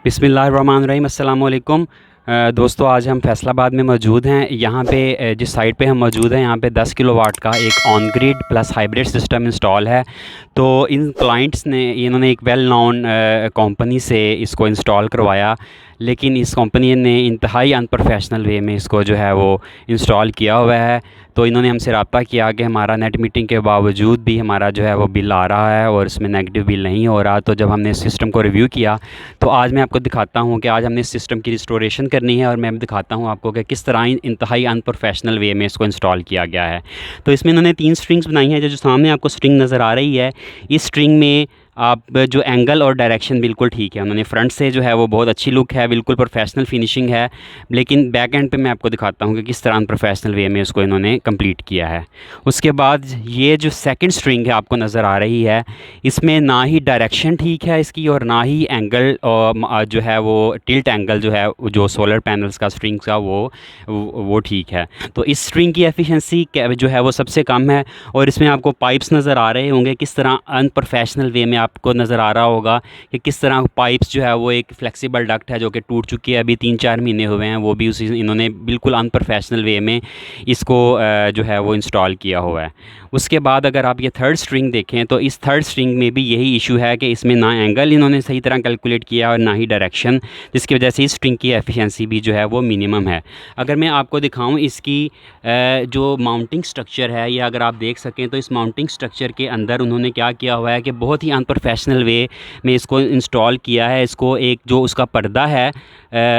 बिस्मिल्लाहिर्रहमानिर्रहीम अस्सलाम वालेकुम। दोस्तों, आज हम फैसलाबाद में मौजूद हैं। यहाँ पे जिस साइट पे हम मौजूद हैं यहाँ पे 10 किलोवाट का एक on grid plus hybrid system install है। तो इन क्लाइंट्स ने इन्होंने एक वेल नोन कंपनी से इसको इंस्टॉल करवाया, लेकिन इस कंपनी ने इंतहाई अनप्रोफेशनल वे में इसको जो है वो इंस्टॉल किया हुआ है। तो इन्होंने हमसे रब्ता किया कि हमारा नेट मीटिंग के बावजूद भी हमारा जो है वो बिल आ रहा है और इसमें नेगेटिव बिल नहीं हो रहा। तो जब हमने इस सिस्टम को रिव्यू किया तो आज मैं आपको दिखाता हूँ कि आज हमने इस सिस्टम की रिस्टोरेशन करनी है और मैं दिखाता हूँ आपको कि किस तरह इंतहाई अनप्रोफेशनल वे में इसको इंस्टॉल किया गया है। तो इसमें इन्होंने 3 स्ट्रिंग्स बनाई हैं। जो सामने आपको स्ट्रिंग नज़र आ रही है, इस स्ट्रिंग में आप जो एंगल और डायरेक्शन बिल्कुल ठीक है। उन्होंने फ्रंट से जो है वो बहुत अच्छी लुक है, बिल्कुल प्रोफेशनल फिनिशिंग है। लेकिन बैक एंड पे मैं आपको दिखाता हूँ कि किस तरह प्रोफेशनल वे में उसको इन्होंने कंप्लीट किया है। उसके बाद ये जो सेकंड स्ट्रिंग है आपको नज़र आ रही है, इसमें ना ही डायरेक्शन ठीक है इसकी और ना ही एंगल जो है वो टिल्ट एंगल जो है जो सोलर पैनल्स का स्ट्रिंग का वो ठीक है। तो इस स्ट्रिंग की एफिशिएंसी जो है वो सबसे कम है। और इसमें आपको पाइप्स नज़र आ रहे होंगे, किस तरह अनप्रोफेशनल वे में आपको नज़र आ रहा होगा कि किस तरह पाइप्स जो है वो एक फ्लेक्सिबल डक्ट है जो कि टूट चुकी है, अभी 3-4 महीने हुए हैं, वो भी उसी इन्होंने बिल्कुल अनप्रोफेशनल वे में इसको जो है वो इंस्टॉल किया हुआ है। उसके बाद अगर आप ये थर्ड स्ट्रिंग देखें तो इस थर्ड स्ट्रिंग में भी यही इशू है कि इसमें ना एंगल इन्होंने सही तरह कैलकुलेट किया और ना ही डायरेक्शन, जिसकी वजह से इस स्ट्रिंग की एफिशिएंसी भी जो है वो मिनिमम है। अगर मैं आपको दिखाऊं इसकी जो माउंटिंग स्ट्रक्चर है, या अगर आप देख सकें तो इस माउंटिंग स्ट्रक्चर के अंदर उन्होंने क्या किया हुआ है कि बहुत ही अनप्रोफेशनल वे में इसको इंस्टॉल किया है। इसको एक जो उसका पर्दा है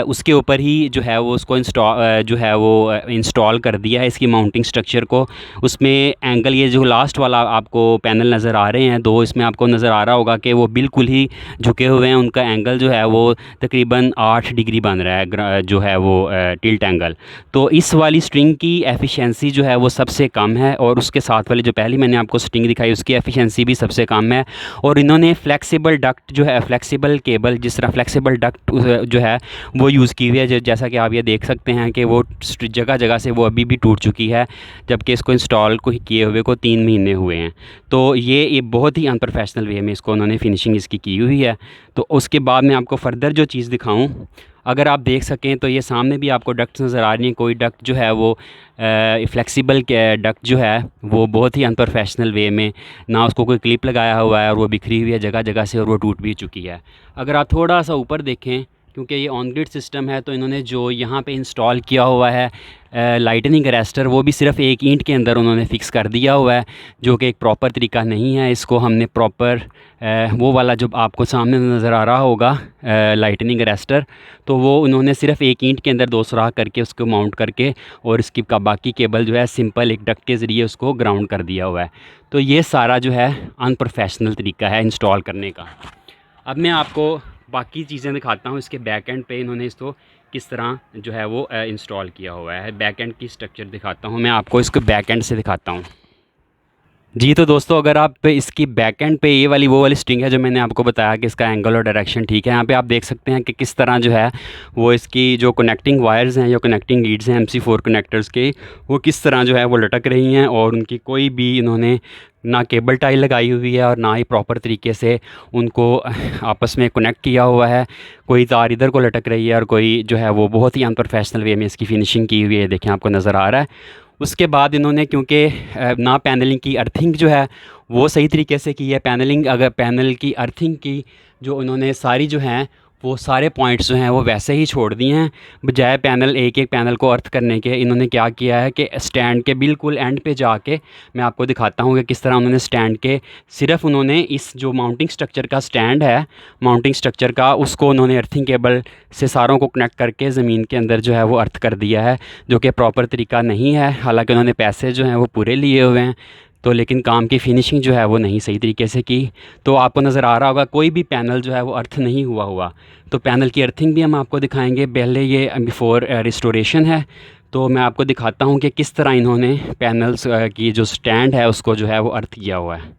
उसके ऊपर ही जो है वो उसको इंस्टॉल कर दिया है इसकी माउंटिंग स्ट्रक्चर को। उसमें एंगल ये जो लास्ट वाला आपको पैनल नज़र आ रहे हैं दो, इसमें आपको नज़र आ रहा होगा कि वो बिल्कुल ही झुके हुए हैं। उनका एंगल जो है वो तकरीबन 8 डिग्री बन रहा है जो है वो टिल्ट एंगल। तो इस वाली स्ट्रिंग की एफिशिएंसी जो है वो सबसे कम है और उसके साथ वाली जो पहली मैंने आपको स्ट्रिंग दिखाई उसकी एफिशिएंसी भी सबसे कम है। और इन्होंने फ्लेक्सिबल डक्ट जो है, फ्लेक्सिबल केबल, जिस तरह फ्लेक्सिबल डक्ट जो है वो यूज़ की हुई है, जैसा कि आप ये देख सकते हैं कि वो जगह जगह से वो अभी भी टूट चुकी है, जबकि इसको इंस्टॉल को किए हुए को 3 महीने हुए हैं। तो ये बहुत ही अनप्रोफेशनल वे में इसको उन्होंने फिनिशिंग इसकी की हुई है। तो उसके बाद मैं आपको फ़र्दर जो चीज़ दिखाऊं, अगर आप देख सकें तो ये सामने भी आपको डक्ट नज़र आ रही हैं। कोई डक्ट जो है वो फ्लेक्सिबल डक्ट जो है वो बहुत ही अनप्रोफेशनल वे में, ना उसको कोई क्लिप लगाया हुआ है और वो बिखरी हुई है जगह जगह से और वो टूट भी चुकी है। अगर आप थोड़ा सा ऊपर देखें, क्योंकि ये ऑन ग्रिड सिस्टम है, तो इन्होंने जो यहाँ पे इंस्टॉल किया हुआ है लाइटनिंग अरेस्टर, वो भी सिर्फ एक ईंट के अंदर उन्होंने फ़िक्स कर दिया हुआ है, जो कि एक प्रॉपर तरीका नहीं है। इसको हमने प्रॉपर वो वाला जो आपको सामने नज़र आ रहा होगा लाइटनिंग अरेस्टर, तो वो उन्होंने सिर्फ एक ईंट के अंदर 2 सुराख करके उसको माउंट करके और इसकी का बाकी केबल जो है सिंपल एक डक्ट के ज़रिए उसको ग्राउंड कर दिया हुआ है। तो ये सारा जो है अनप्रोफेशनल तरीका है इंस्टॉल करने का। अब मैं आपको बाकी चीज़ें दिखाता हूँ। इसके बैक एंड पे इन्होंने इसको किस तरह जो है वो इंस्टॉल किया हुआ है। बैक एंड की स्ट्रक्चर दिखाता हूँ मैं आपको, इसको बैक एंड से दिखाता हूँ। जी, तो दोस्तों, अगर आप इसकी बैक एंड पे ये वाली वो वाली स्ट्रिंग है जो मैंने आपको बताया कि इसका एंगल और डायरेक्शन ठीक है, यहाँ पे आप देख सकते हैं कि किस तरह जो है वो इसकी जो कनेक्टिंग वायर्स हैं या कनेक्टिंग लीड्स हैं MC4 कनेक्टर्स के, वो किस तरह जो है वो लटक रही हैं और उनकी कोई भी इन्होंने ना केबल टाई लगाई हुई है और ना ही प्रॉपर तरीके से उनको आपस में कनेक्ट किया हुआ है। कोई तार इधर को लटक रही है और कोई जो है वो बहुत ही अनप्रोफेशनल वे में इसकी फिनिशिंग की हुई है, देखें आपको नज़र आ रहा है। उसके बाद इन्होंने क्योंकि ना पैनलिंग की अर्थिंग जो है वो सही तरीके से की है। पैनलिंग, अगर पैनल की अर्थिंग की जो इन्होंने सारी जो हैं वो सारे पॉइंट्स जो हैं वो वैसे ही छोड़ दिए हैं, बजाय पैनल एक एक पैनल को अर्थ करने के इन्होंने क्या किया है कि स्टैंड के बिल्कुल एंड पे जाके मैं आपको दिखाता हूँ कि किस तरह उन्होंने स्टैंड के सिर्फ उन्होंने इस जो माउंटिंग स्ट्रक्चर का स्टैंड है, माउंटिंग स्ट्रक्चर का, उसको उन्होंने अर्थिंग केबल से सारों को कनेक्ट करके ज़मीन के अंदर जो है वो अर्थ कर दिया है, जो कि प्रॉपर तरीका नहीं है। हालाँकि उन्होंने पैसे जो हैं वो पूरे लिए हुए हैं, तो लेकिन काम की फिनिशिंग जो है वो नहीं सही तरीके से की। तो आपको नज़र आ रहा होगा कोई भी पैनल जो है वो अर्थ नहीं हुआ। तो पैनल की अर्थिंग भी हम आपको दिखाएंगे। पहले ये बिफ़ोर रिस्टोरेशन है, तो मैं आपको दिखाता हूँ कि किस तरह इन्होंने पैनल्स की जो स्टैंड है उसको जो है वो अर्थ किया हुआ है।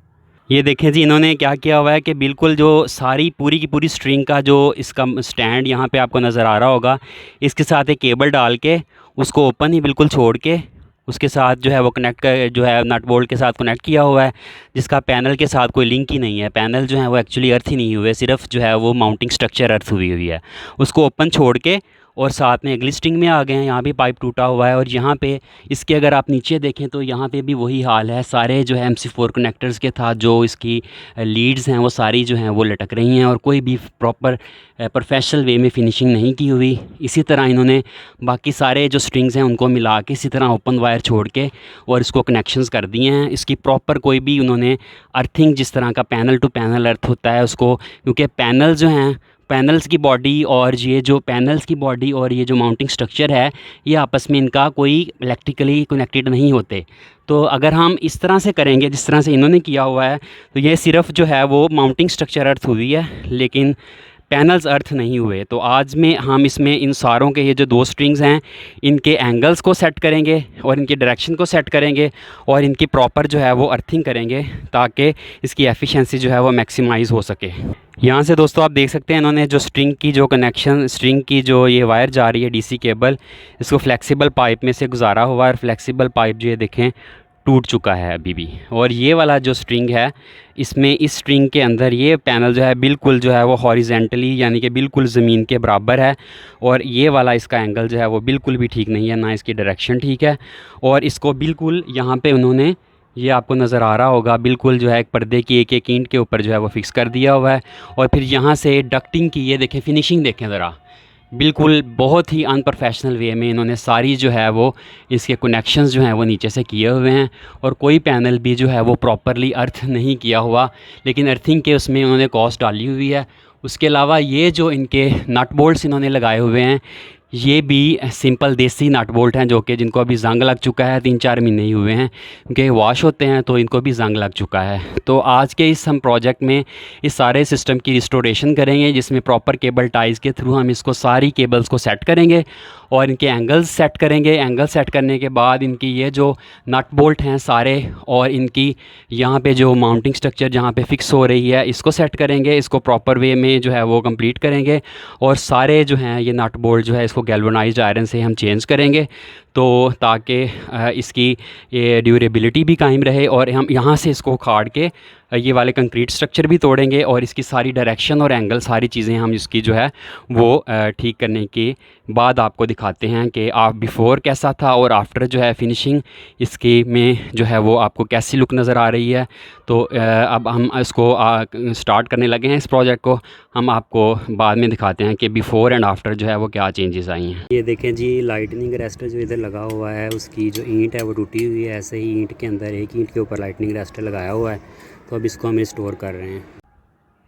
ये देखें जी, इन्होंने क्या किया हुआ है कि बिल्कुल जो सारी पूरी की पूरी स्ट्रिंग का जो इसका स्टैंड यहाँ पे आपको नज़र आ रहा होगा, इसके साथ एक केबल डाल के उसको ओपन ही बिल्कुल छोड़ के उसके साथ जो है वो कनेक्ट कर जो है नट बोल्ट के साथ कनेक्ट किया हुआ है, जिसका पैनल के साथ कोई लिंक ही नहीं है। पैनल जो है वो एक्चुअली अर्थ ही नहीं हुए, सिर्फ जो है वो माउंटिंग स्ट्रक्चर अर्थ हुई है। उसको ओपन छोड़ के और साथ में ग्लिस्टिंग में आ गए हैं। यहाँ भी पाइप टूटा हुआ है और यहाँ पे इसके अगर आप नीचे देखें तो यहाँ पे भी वही हाल है। सारे जो है MC4 कनेक्टर्स के साथ जो इसकी लीड्स हैं वो सारी जो हैं वो लटक रही हैं और कोई भी प्रॉपर प्रोफेशनल वे में फिनिशिंग नहीं की हुई। इसी तरह इन्होंने बाकी सारे जो स्ट्रिंग्स हैं उनको मिला के इसी तरह ओपन वायर छोड़ के और इसको कनेक्शंस कर दिए हैं। इसकी प्रॉपर कोई भी उन्होंने अर्थिंग, जिस तरह का पैनल टू पैनल अर्थ होता है उसको, क्योंकि पैनल जो हैं, पैनल्स की बॉडी और ये जो पैनल्स की बॉडी और ये जो माउंटिंग स्ट्रक्चर है, ये आपस में इनका कोई इलेक्ट्रिकली कनेक्टेड नहीं होते। तो अगर हम इस तरह से करेंगे जिस तरह से इन्होंने किया हुआ है, तो ये सिर्फ जो है वो माउंटिंग स्ट्रक्चर अर्थ हुई है, लेकिन पैनल्स अर्थ नहीं हुए। तो आज में हम इसमें इन सारों के ये जो 2 स्ट्रिंग्स हैं, इनके एंगल्स को सेट करेंगे और इनके डायरेक्शन को सेट करेंगे और इनकी प्रॉपर जो है वो अर्थिंग करेंगे, ताकि इसकी एफिशिएंसी जो है वो मैक्सिमाइज़ हो सके। यहाँ से दोस्तों आप देख सकते हैं इन्होंने जो स्ट्रिंग की जो कनेक्शन, स्ट्रिंग की जो ये वायर जा रही है DC केबल, इसको फ्लेक्सिबल पाइप में से गुजारा हुआ है और फ्लेक्सिबल पाइप जो ये देखें टूट चुका है अभी भी। और ये वाला जो स्ट्रिंग है, इसमें इस स्ट्रिंग के अंदर ये पैनल जो है बिल्कुल जो है वो हॉरिजेंटली यानी कि बिल्कुल ज़मीन के बराबर है और ये वाला इसका एंगल जो है वो बिल्कुल भी ठीक नहीं है, ना इसकी डायरेक्शन ठीक है। और इसको बिल्कुल यहाँ पे उन्होंने, ये आपको नज़र आ रहा होगा, बिल्कुल जो है एक पर्दे की एक एक ईंट के ऊपर जो है वो फिक्स कर दिया हुआ है। और फिर यहाँ से डक्टिंग की ये देखें, फिनिशिंग देखें ज़रा, बिल्कुल बहुत ही अनप्रोफेशनल वे में इन्होंने सारी जो है वो इसके कनेक्शंस जो हैं वो नीचे से किए हुए हैं और कोई पैनल भी जो है वो प्रॉपरली अर्थ नहीं किया हुआ, लेकिन अर्थिंग के उसमें उन्होंने कॉस्ट डाली हुई है। उसके अलावा ये जो इनके नट बोल्ट्स इन्होंने लगाए हुए हैं, ये भी सिंपल देसी नट बोल्ट हैं, जो कि जिनको अभी जंग लग चुका है, 3-4 महीने ही हुए हैं, क्योंकि वॉश होते हैं तो इनको भी जंग लग चुका है। तो आज के इस हम प्रोजेक्ट में इस सारे सिस्टम की रिस्टोरेशन करेंगे, जिसमें प्रॉपर केबल टाइज के थ्रू हम इसको सारी केबल्स को सेट करेंगे और इनके एंगल्स सेट करेंगे। एंगल सेट करने के बाद इनकी ये जो नट बोल्ट हैं सारे और इनकी यहाँ पे जो माउंटिंग स्ट्रक्चर जहाँ पे फिक्स हो रही है, इसको सेट करेंगे, इसको प्रॉपर वे में जो है वो कंप्लीट करेंगे और सारे जो हैं ये नट बोल्ट जो है इसको गैल्वेनाइज्ड आयरन से हम चेंज करेंगे, तो ताकि इसकी ये ड्यूरेबिलिटी भी कायम रहे। और हम यहाँ से इसको उखाड़ के ये वाले कंक्रीट स्ट्रक्चर भी तोड़ेंगे और इसकी सारी डायरेक्शन और एंगल सारी चीज़ें हम इसकी जो है वो ठीक करने के बाद आपको दिखाते हैं कि आप बिफ़ोर कैसा था और आफ्टर जो है फिनिशिंग इसकी में जो है वो आपको कैसी लुक नज़र आ रही है। तो अब हम इसको स्टार्ट करने लगे हैं इस प्रोजेक्ट को। हम आपको बाद में दिखाते हैं कि बिफ़ोर एंड आफ्टर जो है वो क्या चेंजेस आई हैं। ये देखें जी, लाइटनिंग रेस्टर जो इधर लगा हुआ है उसकी जो ईंट है वो टूटी हुई है। ऐसे ही ईंट के अंदर एक ईंट के ऊपर लाइटनिंग रेस्टर लगाया हुआ है, तो अब इसको हम रिस्टोर कर रहे हैं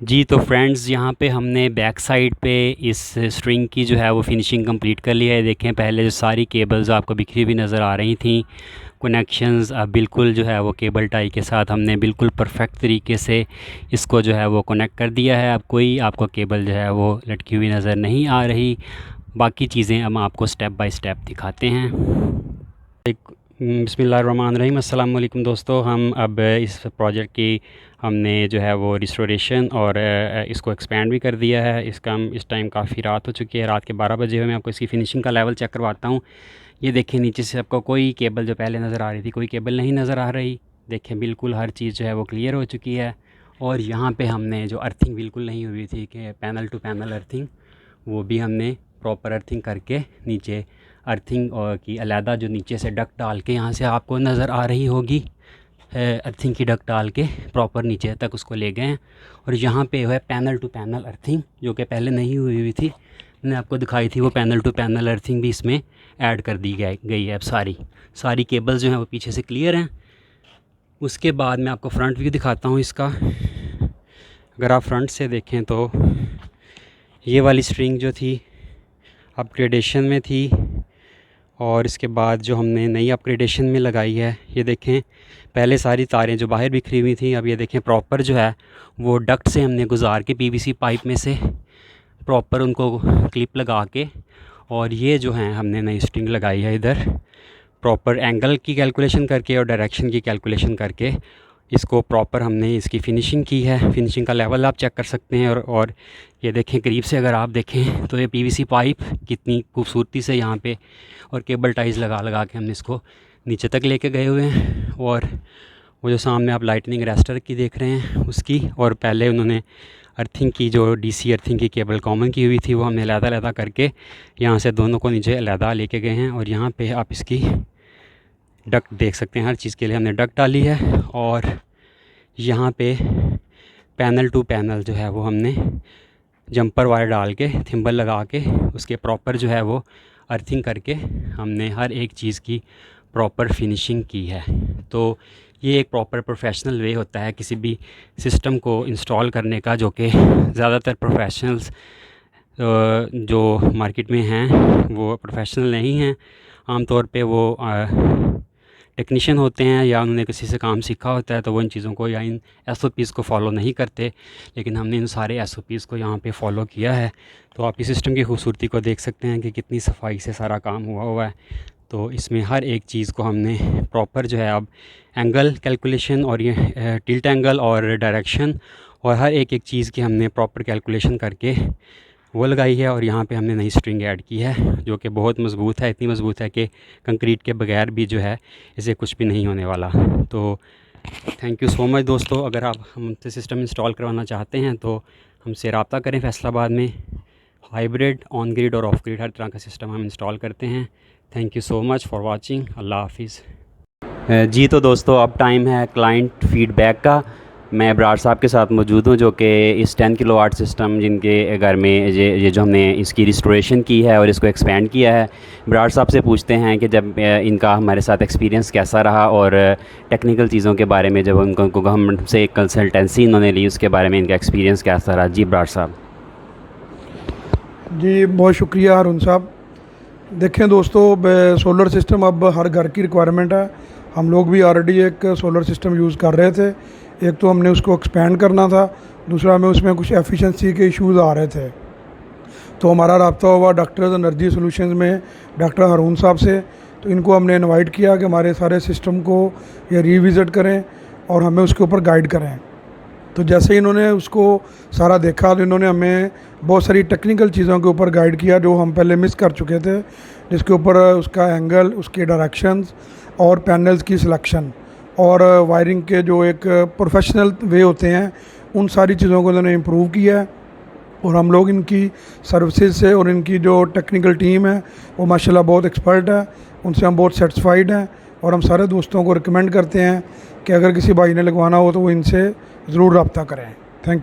जी। तो फ्रेंड्स, यहाँ पे हमने बैक साइड पे इस स्ट्रिंग की जो है वो फिनिशिंग कंप्लीट कर लिया है। देखें पहले जो सारी केबल्स आपको बिखरी हुई नज़र आ रही थी, कनेक्शंस अब बिल्कुल जो है वो केबल टाई के साथ हमने बिल्कुल परफेक्ट तरीके से इसको जो है वो कनेक्ट कर दिया है। अब कोई आपको केबल जो है वो लटकी हुई नज़र नहीं आ रही। बाकी चीज़ें हम आपको स्टेप बाय स्टेप दिखाते हैं। बिस्मिल्लाहिर्रहमानिर्रहीम, अस्सलाम वालेकुम दोस्तों। हम अब इस प्रोजेक्ट की हमने जो है वो रिस्टोरेशन और इसको एक्सपेंड भी कर दिया है। इसका हम इस टाइम काफ़ी रात हो चुकी है, रात के 12 बजे हुए। मैं आपको इसकी फ़िनिशिंग का लेवल चेक करवाता हूँ। ये देखें नीचे से आपको कोई केबल जो पहले नज़र आ रही थी, कोई केबल नहीं नज़र आ रही। देखें बिल्कुल हर चीज़ जो है वो क्लियर हो चुकी है। और यहाँ पे हमने जो अर्थिंग बिल्कुल नहीं हुई थी कि पैनल टू पैनल अर्थिंग, वो भी हमने प्रॉपर अर्थिंग करके नीचे अर्थिंग और की अलहदा जो नीचे से डक डाल के, यहाँ से आपको नज़र आ रही होगी अर्थिंग की डक डाल के प्रॉपर नीचे तक उसको ले गए हैं। और यहाँ पे है पैनल टू पैनल अर्थिंग, जो कि पहले नहीं हुई थी, मैंने आपको दिखाई थी। वो पैनल टू पैनल अर्थिंग भी इसमें ऐड कर दी गई है। अब सारी केबल्स जो हैं वो पीछे से क्लियर हैं। उसके बाद मैं आपको फ्रंट व्यू दिखाता हूँ इसका। अगर आप फ्रंट से देखें तो ये वाली स्ट्रिंग जो थी अपग्रेडेशन में थी और इसके बाद जो हमने नई अपग्रेडेशन में लगाई है, ये देखें पहले सारी तारें जो बाहर बिखरी हुई थी, अब ये देखें प्रॉपर जो है वो डक्ट से हमने गुजार के PVC पाइप में से प्रॉपर उनको क्लिप लगा के, और ये जो है हमने नई स्ट्रिंग लगाई है इधर प्रॉपर एंगल की कैलकुलेशन करके और डायरेक्शन की कैलकुलेशन करके इसको प्रॉपर हमने इसकी फ़िनिशिंग की है। फ़िनिशिंग का लेवल आप चेक कर सकते हैं। और ये देखें करीब से अगर आप देखें तो ये PVC पाइप कितनी खूबसूरती से यहाँ पे और केबल टाइज लगा के हमने इसको नीचे तक लेके गए हुए हैं। और वो जो सामने आप लाइटनिंग अरेस्टर की देख रहे हैं उसकी, और पहले उन्होंने अर्थिंग की, जो डीसी अर्थिंग की केबल कॉमन की हुई थी, वो हमने अलग-अलग करके यहाँ से दोनों को नीचे अलग लेके गए हैं। और यहाँ पे आप इसकी डक्ट देख सकते हैं, हर चीज़ के लिए हमने डक्ट डाली है। और यहाँ पे पैनल टू पैनल जो है वो हमने जंपर वायर डाल के, थिम्बल लगा के, उसके प्रॉपर जो है वो अर्थिंग करके हमने हर एक चीज़ की प्रॉपर फिनिशिंग की है। तो ये एक प्रॉपर प्रोफेशनल वे होता है किसी भी सिस्टम को इंस्टॉल करने का, जो कि ज़्यादातर प्रोफेशनल्स जो मार्केट में हैं वो प्रोफेशनल नहीं हैं। आमतौर पे वो टेक्नीशियन होते हैं या उन्होंने किसी से काम सीखा होता है, तो वो इन चीज़ों को या इन एसओपीज़ को फॉलो नहीं करते। लेकिन हमने इन सारे एसओपीज़ को यहाँ पे फॉलो किया है। तो आप इस सिस्टम की खूबसूरती को देख सकते हैं कि कितनी सफाई से सारा काम हुआ है। तो इसमें हर एक चीज़ को हमने प्रॉपर जो है अब एंगल कैलकुलेशन और ये टिल्ट एंगल और डायरेक्शन और हर एक चीज़ की हमने प्रॉपर कैलकुलेशन करके वो लगाई है। और यहाँ पे हमने नई स्ट्रिंग ऐड की है जो कि बहुत मज़बूत है, इतनी मज़बूत है कि कंक्रीट के बगैर भी जो है इसे कुछ भी नहीं होने वाला। तो थैंक यू सो मच दोस्तों। अगर आप हमसे सिस्टम इंस्टॉल करवाना चाहते हैं तो हमसे रब्ता करें। फैसलाबाद में हाइब्रिड, ऑन ग्रिड और ऑफ ग्रिड हर तरह का सिस्टम हम इंस्टॉल करते हैं। Thank you so much for watching. अल्लाह हाफिज़। जी तो दोस्तों, अब टाइम है क्लाइंट फीडबैक का। मैं इब्रार साहब के साथ मौजूद हूँ जो कि इस 10 किलोवाट सिस्टम जिनके घर में ये जो हमने इसकी रिस्टोरेशन की है और इसको एक्सपेंड किया है, इब्रार साहब से पूछते हैं कि जब इनका हमारे साथ एक्सपीरियंस कैसा रहा और टेक्निकल चीज़ों के बारे में जब उनको हमसे एक कंसल्टेंसी इन्होंने ली उसके बारे में इनका एक्सपीरियंस कैसा रहा। जी इब्रार साहब। जी बहुत शुक्रिया हारून साहब। देखें दोस्तों, सोलर सिस्टम अब हर घर की रिक्वायरमेंट है। हम लोग भी ऑलरेडी एक सोलर सिस्टम यूज़ कर रहे थे। एक तो हमने उसको एक्सपेंड करना था, दूसरा हमें उसमें कुछ एफिशिएंसी के इश्यूज़ आ रहे थे। तो हमारा रब्ता हुआ डॉक्टर्स एनर्जी सॉल्यूशंस में डॉक्टर हारून साहब से। तो इनको हमने इनवाइट किया कि हमारे सारे सिस्टम को ये रिविज़िट करें और हमें उसके ऊपर गाइड करें। तो जैसे ही इन्होंने उसको सारा देखा तो इन्होंने हमें बहुत सारी टेक्निकल चीज़ों के ऊपर गाइड किया जो हम पहले मिस कर चुके थे, जिसके ऊपर उसका एंगल, उसके डायरेक्शंस और पैनल्स की सिलेक्शन और वायरिंग के जो एक प्रोफेशनल वे होते हैं, उन सारी चीज़ों को इन्होंने इम्प्रूव किया है। और हम लोग इनकी सर्विसेज से और इनकी जो टेक्निकल टीम है वो माशाल्लाह बहुत एक्सपर्ट है, उनसे हम बहुत सेटिस्फाइड हैं। और हम सारे दोस्तों को रिकमेंड करते हैं कि अगर किसी भाई ने लगवाना हो तो वो इनसे ज़रूर रब्ता करें।